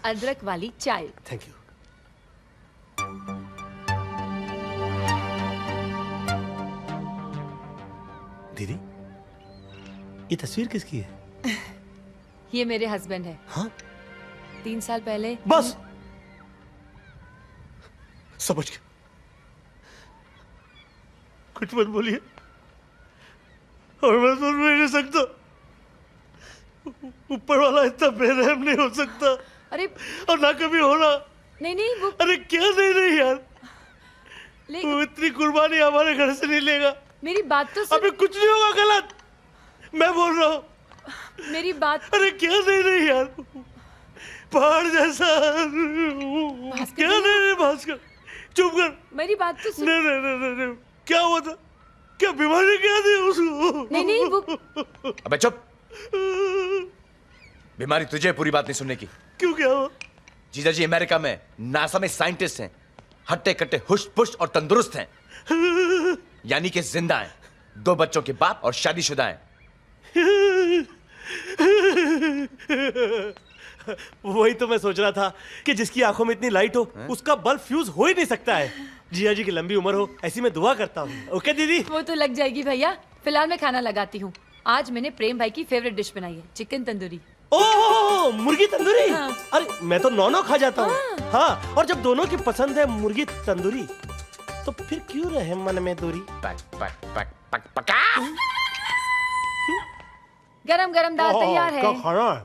अदरक वाली चाय। Thank you. दीदी, ये तस्वीर किसकी है? ये मेरे हस्बैंड है। हाँ? 3 साल पहले। बस समझ गया, कुछ मत बोलिए और मैं सुन भी नहीं सकता। ऊपर वाला इतना बेरहम नहीं हो सकता। अरे और ना कभी होना। नहीं नहीं वो अरे क्या नहीं यार, वो इतनी कुर्बानी हमारे घर से नहीं लेगा। मेरी बात तो सुन। अबे कुछ नहीं होगा, गलत मैं बोल रहा हूँ। मेरी बात। अरे क्या नहीं यार, पहाड़ जैसा। क्या नहीं भास्कर, चुप कर। मेरी बात तो सुन। नहीं, क्या हुआ था? क्या बीमारी क्या थी उसको? नहीं वो। अबे चुप। बीमारी तुझे पूरी बात नहीं सुनने की। क्यों, क्या हुआ? जीजा जी अमेरिका में नासा में साइंटिस्ट हैं, हट्टे कट्टे हुश पुश और तंदुरुस्त हैं, यानी कि जिंदा हैं, 2 बच्चों के बाप और शादीशुदा हैं। वही तो मैं सोच रहा था कि जिसकी आंखों में इतनी लाइट हो उसका बल्ब फ्यूज हो ही नहीं सकता है। जिया जी की लंबी उम्र हो ऐसी मैं दुआ करता हूँ। ओके दीदी। वो तो लग जाएगी भैया, फिलहाल मैं खाना लगाती हूँ। आज मैंने प्रेम भाई की फेवरेट डिश बनाई है, चिकन तंदूरी। ओह, मुर्गी तंदूरी। हाँ। अरे मैं तो नॉनो खा जाता हूँ। हाँ, और जब दोनों की पसंद है मुर्गी तंदूरी तो फिर क्यों रहे मन में दूरी। पक पक पक पक पका। गरम गरम दाल तैयार क्या है। खाना है?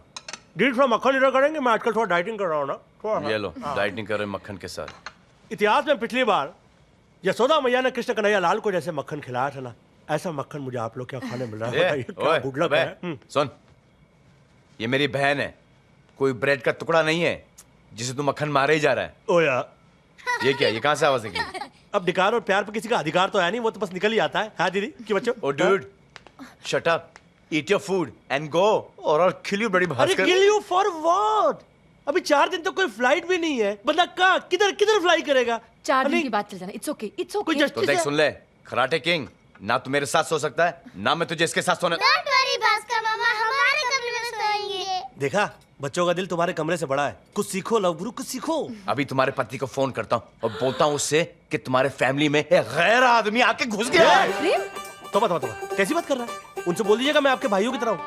डीट थोड़ा मक्खन लीटर करेंगे, मैं आजकल थोड़ा डाइटिंग कर रहा हूँ ना थोड़ा। ये लो, डाइटिंग कर रहे मक्खन के साथ। इतिहास में पिछली बार यशोदा मैया ने कृष्ण कन्हैया लाल को जैसे मक्खन खिलाया था ना, ऐसा मक्खन मुझे आप लोग क्या खाने मिल रहा है? बताइए, क्या ओए, गुड लक अबे, है। सुन, ये मेरी बहन है, कोई ब्रेड का टुकड़ा नहीं है जिसे तू मक्खन मारे ही जा रहा है। ओ यार, ये क्या, ये कहां से आवाज निकली? अब अधिकार और प्यार पे किसी का अधिकार तो है नहीं, वो तो बस निकल ही आता है। हाँ दीदी कि बच्चों। ओ dude, shut up, eat your food and go और I'll kill you, बड़ी अरे Bhaskar. Kill you for what? अभी 4 दिन तो कोई फ्लाइट भी नहीं है, बंदा कहाँ किधर किधर फ्लाई करेगा? 4 दिन की बात चल जाना। इट्स ओके, इट्स कोई ओके। तो देख, सुन ले, कराटे किंग, ना तू मेरे साथ सो सकता है ना मैं तुझे इसके साथ सोने। डोंट वरी भास्कर मामा, हमारे कमरे में सोएंगे। देखा, बच्चों का दिल तुम्हारे कमरे से बड़ा है। कुछ सीखो लव गुरु, कुछ सीखो। अभी तुम्हारे पति को फोन करता हूँ और बोलता हूँ उससे कि तुम्हारे फैमिली में एक गैर आदमी आके घुस गया है। प्रेम, तो कैसी बात कर रहा है? उनसे बोल दीजिएगा मैं आपके भाइयों की तरह हूँ,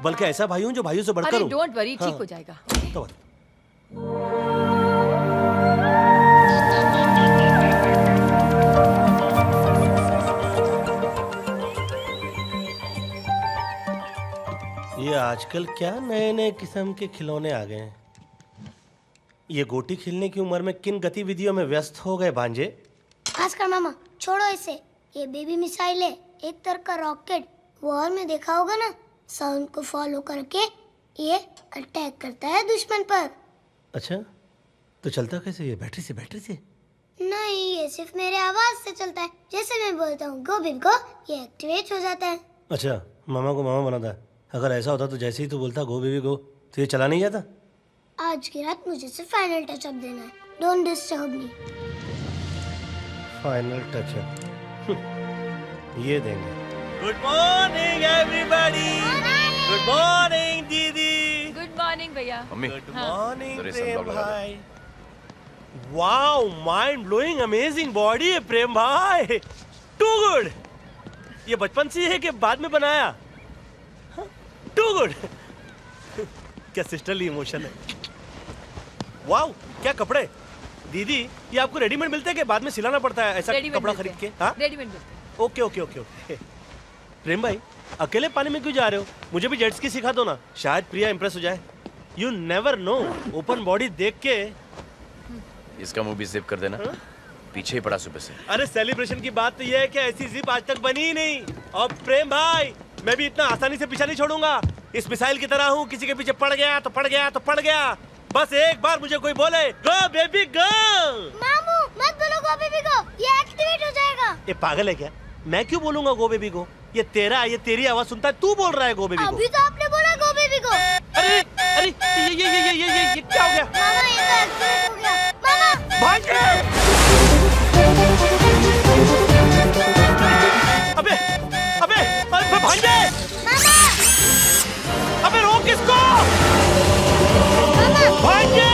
बल्कि ऐसा भाई हूँ जो भाइयों से बढ़कर अरे हूँ। डोंट वरी, हाँ। ठीक हो जाएगा। तो बता। ये आजकल क्या नए नए किस्म के खिलौने आ गए हैं। ये गोटी खेलने की उम्र में किन गतिविधियों में व्यस्त हो गए भांजे? भास्कर मामा छोड़ो इसे, ये बेबी मिसाइल है, एक तरह का रॉकेट। वॉर में देखा होगा ना, साउंड को फॉलो करके ये अटैक करता है दुश्मन पर। अच्छा, तो चलता कैसे? ये बैटरी से? नहीं, ये सिर्फ मेरे आवाज से चलता है। जैसे मैं बोलता हूँ गो बेबी गो, ये एक्टिवेट हो जाता है। अच्छा, मामा को मामा बनाता है। अगर ऐसा होता तो जैसे ही तू बोलता गो बेबी गो तो ये चला नहीं जाता? आज की रात मुझे सिर्फ फाइनल टचअप देना है। Don't disturb me. Final touch-up ये देंगे। Good morning everybody. Good morning दीदी। गुड मॉर्निंग भैया। मम्मी, गुड मॉर्निंग इधर ही सब प्रेम लोग लगा दो। भाई। Wow, mind blowing amazing body है प्रेम भाई, टू गुड। ये बचपन से ही है कि बाद में बनाया? Too good. क्या सिस्टरली इमोशन है। वाओ, क्या कपड़े दीदी, ये आपको रेडीमेड मिलते हैं कि बाद में सिलाना पड़ता है ऐसा रेडीमेड कपड़ा मिलते खरीद के? हैं। हाँ, रेडीमेड मिलते हैं। ओके। प्रेम भाई, अकेले पानी में क्यों जा रहे हो? मुझे भी जेट स्की सिखा दो ना, शायद प्रिया इंप्रेस हो जाए। You never know, open body देख के। इसका मुंह भी जिप कर देना, पीछे ही पड़ा सुबह से। अरे सेलिब्रेशन की बात तो ये है कि ऐसी जिप आज तक बनी ही नहीं। और प्रेम भाई, मैं भी इतना आसानी से पीछा नहीं छोड़ूंगा। इस मिसाइल की तरह हूँ, किसी के पीछे पड़ गया तो पड़ गया तो पड़ गया। बस एक बार मुझे कोई बोले गो बेबी गो। मामू मत बोलो गो बेबी गो, ये एक्टिवेट हो जाएगा। ये पागल है क्या? मैं क्यों बोलूंगा गो बेबी गो? ये तेरी आवाज सुनता है, तू बोल रहा है गो बेबी गो। अभी तो आपने बोला गो बेबी गो। अरे ये क्या हो गया? मामा ये तो एक्टिवेट हो गया। मामा भागे! अबे भांजे! मामा अबे रोक इसको! मामा भांजे!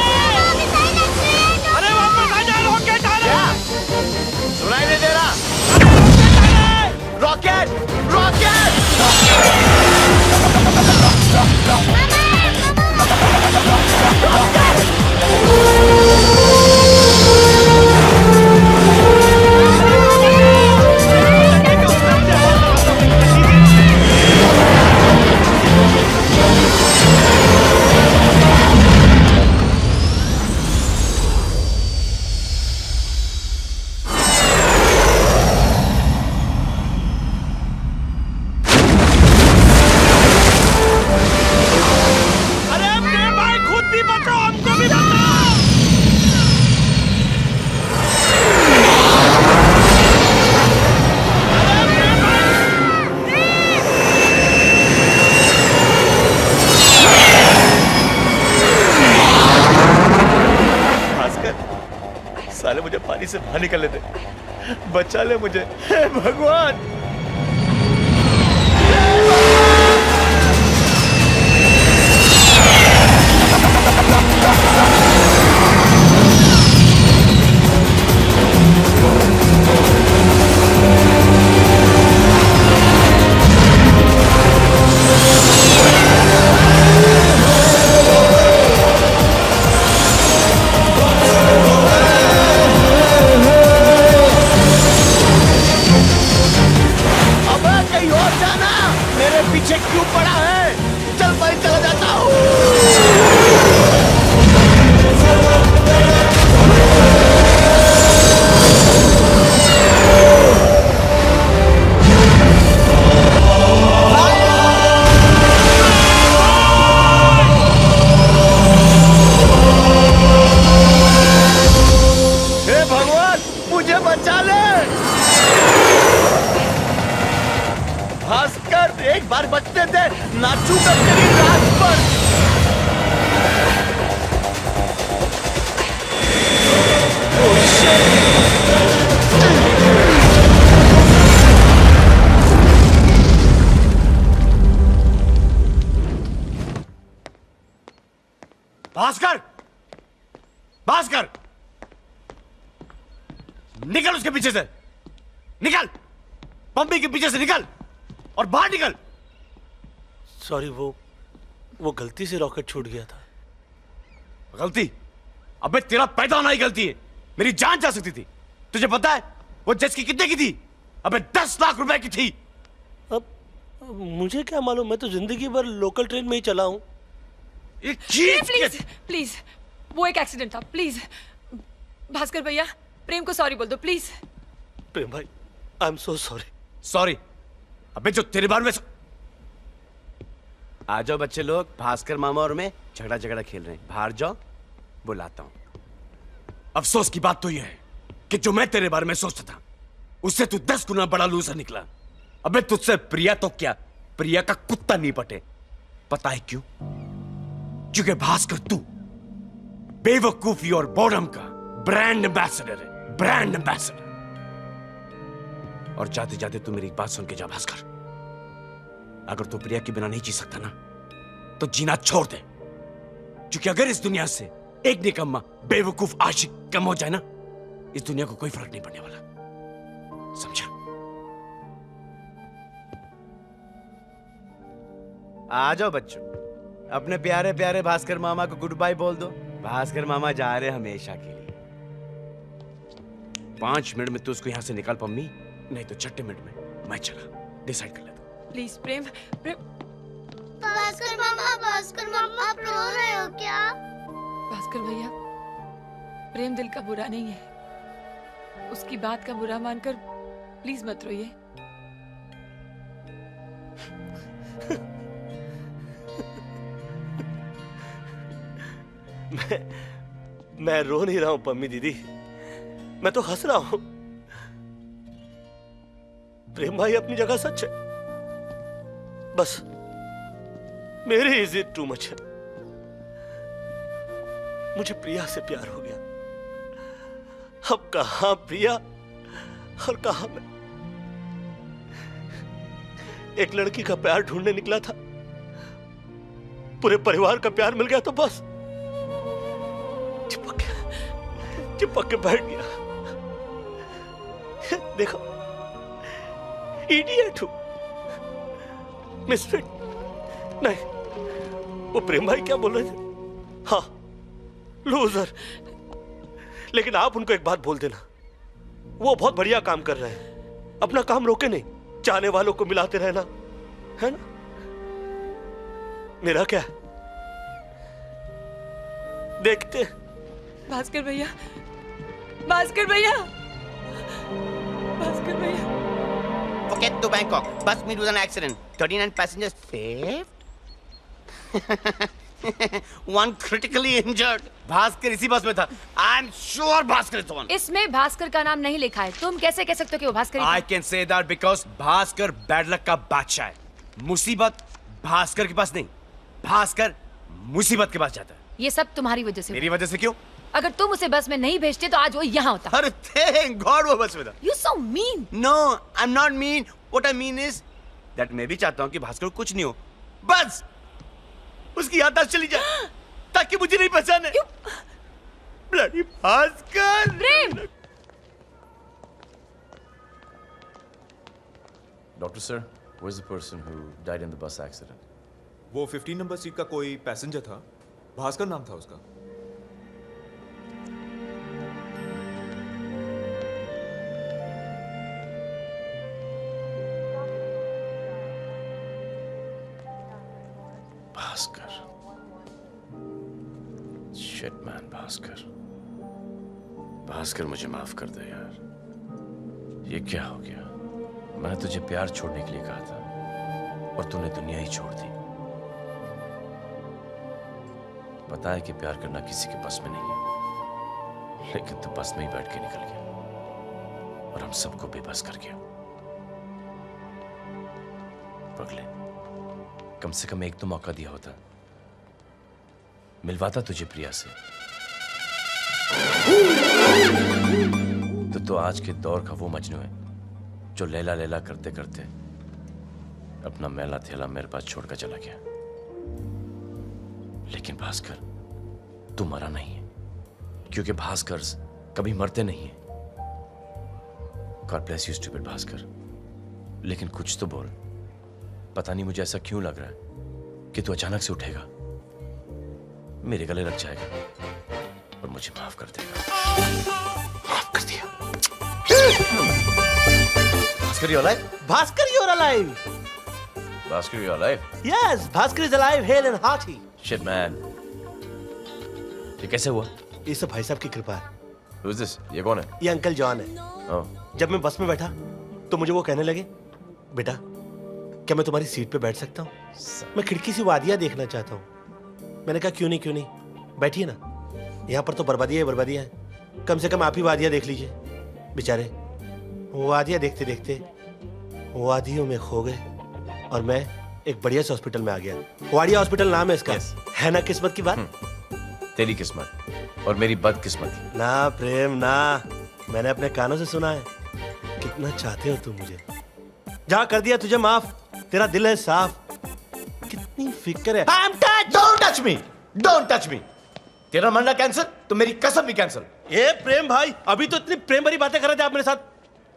मुझे पानी से बाहर निकलने दे, बचा ले मुझे, हे भगवान। पीछे क्यों पड़ा है? चल मैं चला जाता हूँ। हे भगवान, मुझे बचा ले। भास्कर, एक बार बचने दे, नाचूंगा तेरी रात पर। भास्कर, भास्कर, निकल उसके पीछे से, निकल, पम्पी के पीछे से निकल और बाहर निकल। सॉरी, वो गलती से रॉकेट छूट गया था। गलती? अबे तेरा पैदा होना ही गलती है। मेरी जान जा सकती थी। तुझे पता है वो जेट की कितने की थी? अबे 10 लाख रुपए की थी। अब मुझे क्या मालूम, मैं तो जिंदगी भर लोकल ट्रेन में ही चला हूं। प्लीज प्लीज, वो एक एक्सीडेंट था, प्लीज। भास्कर भैया, प्रेम को सॉरी बोल दो प्लीज। प्रेम भाई, I am so sorry. Sorry? अबे जो तेरे बारे में आ जाओ बच्चे लोग, भास्कर मामा और मैं झगड़ा खेल रहे हैं। बाहर जाओ, बुलाता हूं। अफसोस की बात तो यह है कि जो मैं तेरे बारे में सोचता था उससे तू 10 गुना बड़ा लूजर निकला। अबे तुझसे प्रिया तो क्या, प्रिया का कुत्ता नहीं पटे। पता है क्यों? क्योंकि भास्कर तू बेवकूफी और बोर्डम का ब्रांड एम्बेसडर है, ब्रांड एम्बेसडर। और जाते जाते तू मेरी बात सुन के जा भास्कर, अगर तू प्रिया के बिना नहीं जी सकता ना तो जीना छोड़ दे। क्योंकि अगर इस दुनिया से एक निकम्मा बेवकूफ आशिक कम हो जाए ना, इस दुनिया को कोई फर्क नहीं पड़ने वाला। समझा? आ जाओ बच्चों, अपने प्यारे प्यारे भास्कर मामा को गुड बाय बोल दो। भास्कर मामा जा रहे हमेशा के लिए। 5 मिनट में तू उसको यहां से निकाल पम्मी, नहीं तो 6 मिनट में मैं चला। डिसाइड कर ले तू। प्लीज प्रेम, भास्कर मामा आप रो रहे हो क्या? भास्कर भैया, प्रेम दिल का बुरा नहीं है। उसकी बात का बुरा मानकर प्लीज मत रोइए। मैं रो नहीं रहा हूं पम्मी दीदी, मैं तो हंस रहा हूं। प्रेम भाई अपनी जगह सच है, बस मेरी इज्जत टू मच है। मुझे प्रिया से प्यार हो गया। अब कहां प्रिया और कहां मैं। एक लड़की का प्यार ढूंढने निकला था, पूरे परिवार का प्यार मिल गया तो बस चिपक के बैठ गया। देखो, इडियट हूं, मिसफिट नहीं। वो प्रेम भाई क्या बोल रहे थे? हाँ, लूजर। लेकिन आप उनको एक बात बोल देना, वो बहुत बढ़िया काम कर रहे हैं। अपना काम रोके नहीं, चाहने वालों को मिलाते रहना, है ना? मेरा क्या है, देखते। भास्कर भैया, भास्कर भैया, भास्कर भैया। Forget to Bangkok. Bus meet with an accident. 39 passengers saved. 1 critically injured. Bhaskar इसी बस में था। I'm sure Bhaskar is the one. इसमें भास्कर का नाम नहीं लिखा है। तुम कैसे कह सकते हो कि वो भास्कर ही था? I can say that because Bhaskar bad luck का बादशाह है। मुसीबत भास्कर के पास नहीं, भास्कर मुसीबत के पास जाता है। ये सब तुम्हारी वजह से मेरी वजह से क्यों? अगर तुम उसे बस में नहीं भेजते तो आज वो यहाँ होता। अरे थैंक गॉड वो बस में था। You so mean. No I am not mean, what I mean is that मैं भी चाहता हूँ कि भास्कर को कुछ नहीं हो, बस उसकी याददाश्त चली जाए ताकि मुझे नहीं पहचाने। Bloody Bhaskar. Prem! Doctor sir, where's the person who died in the bus accident? वो 15 नंबर सीट का कोई पैसेंजर था, भास्कर नाम था उसका। भास्कर। Shit man, Bhaskar. भास्कर मुझे माफ कर दे यार। ये क्या हो गया? मैंने तुझे प्यार छोड़ने के लिए कहा था और तूने दुनिया ही छोड़ दी। पता है कि प्यार करना किसी के बस में नहीं है, लेकिन तू बस में ही बैठ के निकल गया और हम सबको बेबस कर गया। पगले, कम से कम एक तो मौका दिया होता, मिलवाता तुझे प्रिया से। तो आज के दौर का वो मजनू है जो लैला लैला करते करते अपना मैला थैला मेरे पास छोड़कर चला गया। लेकिन भास्कर, तू मरा नहीं है, क्योंकि भास्कर कभी मरते नहीं है। God bless you stupid Bhaskar. लेकिन कुछ तो बोल। पता नहीं मुझे ऐसा क्यों लग रहा है कि तू अचानक से उठेगा, मेरे गले लग जाएगा और मुझे माफ कर देगा। माफ कर दिया। Bhaskar, you alive? Bhaskar, you're alive. Bhaskar, you alive? Yes, Bhaskar is alive, hale and hearty. Shit man. ये कैसे हुआ? ये सब भाई साहब की कृपा है। Who's this? ये कौन है? ये अंकल जॉन है। Oh. जब मैं बस में बैठा तो मुझे वो कहने लगे, बेटा क्या मैं तुम्हारी सीट पे बैठ सकता हूँ? मैं खिड़की से वादियाँ देखना चाहता हूँ। मैंने कहा क्यों नहीं, बैठिए ना। यहाँ पर तो बर्बादियाँ हैं, कम से कम आप ही वादियाँ देख लीजिए। बेचारे वादियाँ देखते देखते वादियों में खो गए और मैं एक बढ़िया से हॉस्पिटल में आ गया। वाडिया हॉस्पिटल नाम है इसका। है ना किस्मत की बात? तेरी किस्मत और मेरी बदकिस्मत। ना प्रेम ना, मैंने अपने कानों से सुना है। कितना चाहते हो तुम मुझे। जा कर दिया तुझे माफ, तेरा दिल है साफ। कितनी फिक्र है। Don't touch me! Don't touch me! तेरा मरना कैंसिल तो मेरी कसम भी कैंसिल। ए प्रेम भाई, अभी तो इतनी प्रेम भरी बातें कर रहे थे आप मेरे साथ।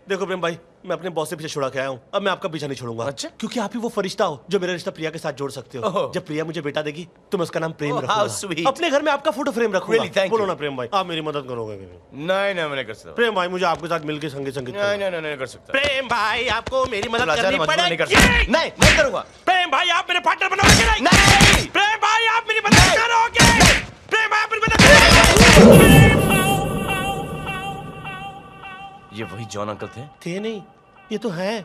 देखो प्रेम भाई, मैं अपने बॉस से पीछे छुड़ा के आया हूँ। अब मैं आपका पीछा नहीं छोड़ूंगा। अच्छा? क्योंकि आप ही वो फरिश्ता हो जो मेरा रिश्ता प्रिया के साथ जोड़ सकते हो। ओह। जब प्रिया मुझे बेटा देगी तो मैं उसका नाम प्रेम Oh, how रखूंगा। sweet. अपने घर में आपका फोटो फ्रेम रखूंगा। Really, thank बोलो you. ना प्रेम भाई, आप मेरी मदद करोगे? नहीं नहीं, मैं नहीं कर सकता। प्रेम भाई, मुझे आपके साथ मिलकर संगीत नहीं कर सकता। प्रेम भाई, आपको मेरी मदद लाचार करनी मजबूर नहीं कर पड़ेगी। सकता। नहीं करूंगा। प्रेम भाई, आप मेरे पार्टनर बनोगे कि नहीं? नहीं। प्रेम भाई, आप मेरी मदद करोगे? प्रेम भाई, आप मेरी मदद करोगे? ये वही जॉन अंकल थे? थे नहीं, ये तो है।